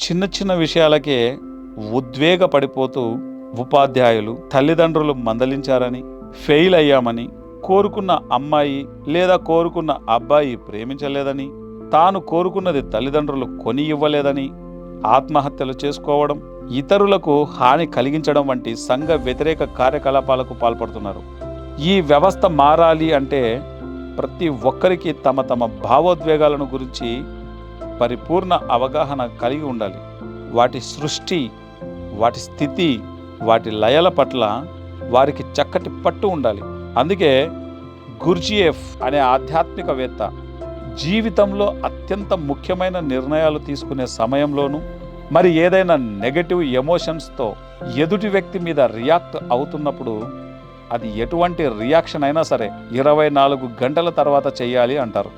చిన్న చిన్న విషయాలకే ఉద్వేగపడిపోతూ ఉపాధ్యాయులు, తల్లిదండ్రులు మందలించారని, ఫెయిల్ అయ్యామని, కోరుకున్న అమ్మాయి లేదా కోరుకున్న అబ్బాయి ప్రేమించలేదని, తాను కోరుకున్నది తల్లిదండ్రులు కొని ఇవ్వలేదని ఆత్మహత్యలు చేసుకోవడం, ఇతరులకు హాని కలిగించడం వంటి సంఘ వ్యతిరేక కార్యకలాపాలకు పాల్పడుతున్నారు. ఈ వ్యవస్థ మారాలి అంటే ప్రతి ఒక్కరికి తమ తమ భావోద్వేగాలను గురించి పరిపూర్ణ అవగాహన కలిగి ఉండాలి. వాటి సృష్టి, వాటి స్థితి, వాటి లయల పట్ల వారికి చక్కటి పట్టు ఉండాలి. అందుకే గుర్జియేఫ్ అనే ఆధ్యాత్మికవేత్త జీవితంలో అత్యంత ముఖ్యమైన నిర్ణయాలు తీసుకునే సమయంలోనూ, మరి ఏదైనా నెగటివ్ ఎమోషన్స్తో ఎదుటి వ్యక్తి మీద రియాక్ట్ అవుతున్నప్పుడు అది ఎటువంటి రియాక్షన్ అయినా సరే 24 గంటల తర్వాత చేయాలి అంటారు.